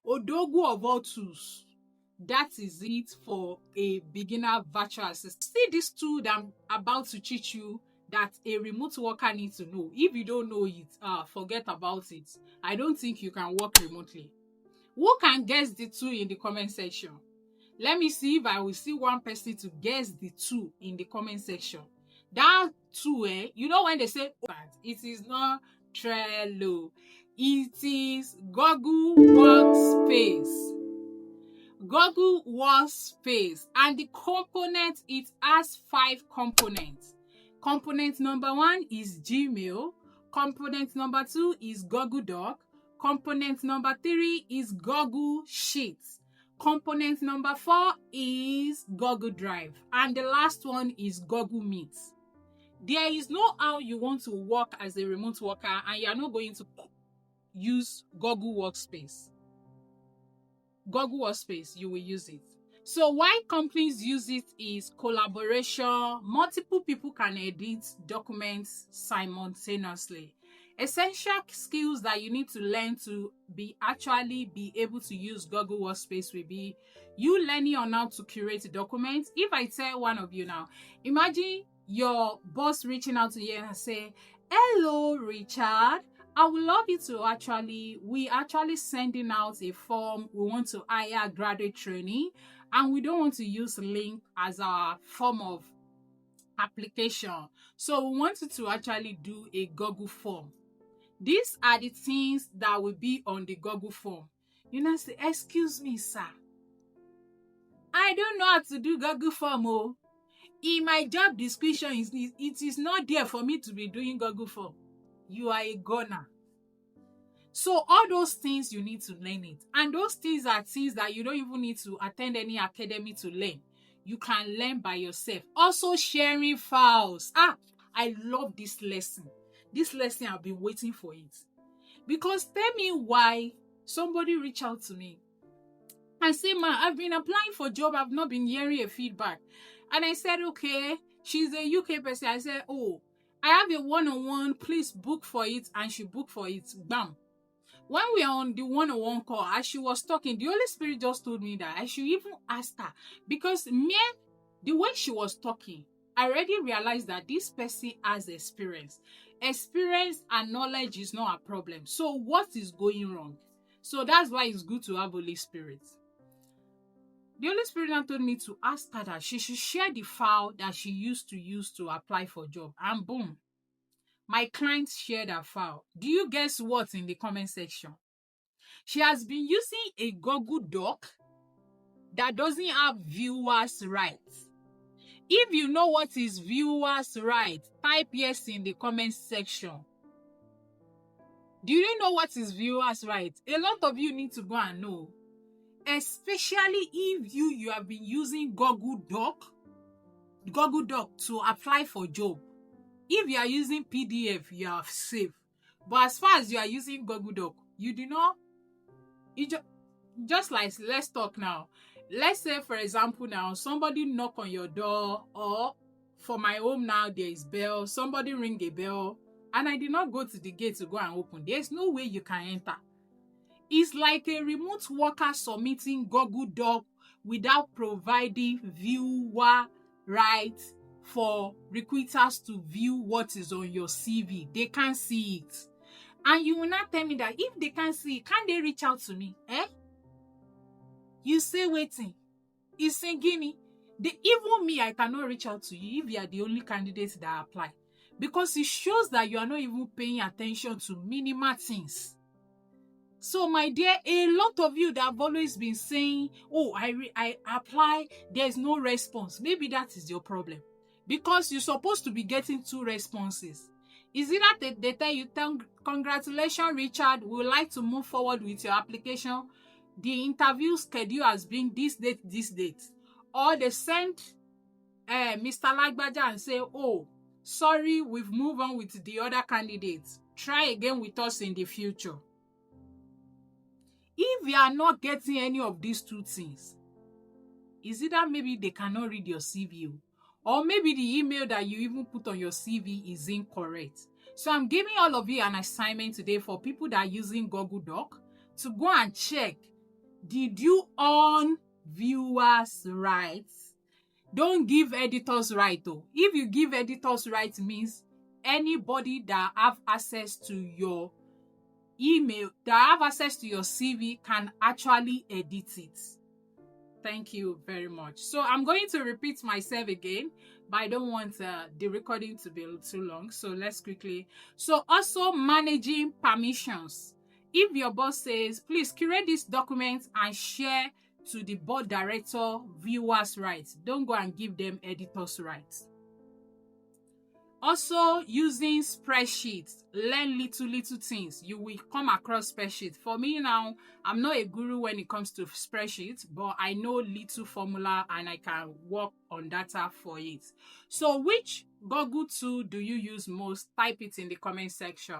Odogwu of all tools. That is it for a beginner virtual assistant. See this tool that I'm about to teach you that a remote worker needs to know. If you don't know it, forget about it. I don't think you can work remotely. Who can guess the tool in the comment section? Let me see if I will see one person to guess the tool in the comment section. That tool, you know when they say it is not Trello, it is Google Workspace. Google Workspace, and the component, it has 5 components. Component number 1 is Gmail. Component number 2 is Google Doc. Component number 3 is Google Sheets. Component number 4 is Google Drive. And the last one is Google Meet. There is no how you want to work as a remote worker and you are not going to use Google Workspace. Google Workspace, you will use it. So why companies use it is collaboration. Multiple people can edit documents simultaneously. Essential skills that you need to learn to be able to use Google Workspace will be you learning on how to curate documents. If I tell one of you now, imagine your boss reaching out to you and say, "Hello, Richard. I would love you to we actually sending out a form. We want to hire graduate trainee and we don't want to use link as our form of application. So we wanted to actually do a Google form." These are the things that will be on the Google form. You know, say, "Excuse me, sir. I don't know how to do Google form. Oh, in my job description, it is not there for me to be doing Google form." You are a goner. So all those things you need to learn it. And those things are things that you don't even need to attend any academy to learn. You can learn by yourself. Also sharing files. I love this lesson. This lesson, I've been waiting for it. Because tell me why somebody reached out to me and say, "Man, I've been applying for a job. I've not been hearing a feedback." And I said, "Okay, she's a UK person." I said, "Oh, I have a one-on-one, please book for it." And she booked for it. Bam. When we are on the one-on-one call, as she was talking, the Holy Spirit just told me that I should even ask her. Because the way she was talking, I already realized that this person has experience. Experience and knowledge is not a problem. So what is going wrong? So that's why it's good to have Holy Spirit. The Holy Spirit now told me to ask her that she should share the file that she used to use to apply for a job. And boom, my client shared her file. Do you guess what's in the comment section? She has been using a Google Doc that doesn't have viewers' rights. If you know what is viewers' rights, type yes in the comment section. Do you know what is viewers' rights? A lot of you need to go and know. Especially if you have been using Google Doc to apply for job. If you are using PDF, you are safe. But as far as you are using Google Doc, you do not. Just like, let's talk now. Let's say, for example, now somebody knock on your door, or for my home now, there is bell. Somebody ring a bell, and I did not go to the gate to go and open. There's no way you can enter. It's like a remote worker submitting Google Doc without providing viewer rights for recruiters to view what is on your CV. They can't see it. And you will not tell me that if they can't see it, can't they reach out to me? You say waiting. You say Guinea. Even me, I cannot reach out to you if you are the only candidate that apply. Because it shows that you are not even paying attention to minimal things. So, my dear, a lot of you that have always been saying, "Oh, I apply, there's no response." Maybe that is your problem. Because you're supposed to be getting 2 responses. Is it that they tell you, "Congratulations, Richard, we would like to move forward with your application. The interview schedule has been this date, this date." Or they send Mr. Lagbaja and say, "Oh, sorry, we've moved on with the other candidates. Try again with us in the future." If you are not getting any of these 2 things, is it that maybe they cannot read your CV, or maybe the email that you even put on your CV is incorrect? So I'm giving all of you an assignment today for people that are using Google Doc to go and check, did you own viewers' rights? Don't give editors right though. If you give editors right, means anybody that have access to your email, that have access to your CV, can actually edit it. Thank you very much. So I'm going to repeat myself again, but I don't want the recording to be too long. So let's quickly. So also managing permissions. If your boss says, please curate this document and share to the board director viewers' rights, don't go and give them editors' rights. Also using spreadsheets, learn little things. You will come across spreadsheets. For me now, I'm not a guru when it comes to spreadsheets, but I know little formula and I can work on data for it. So which Google tool do you use most? Type it in the comment section.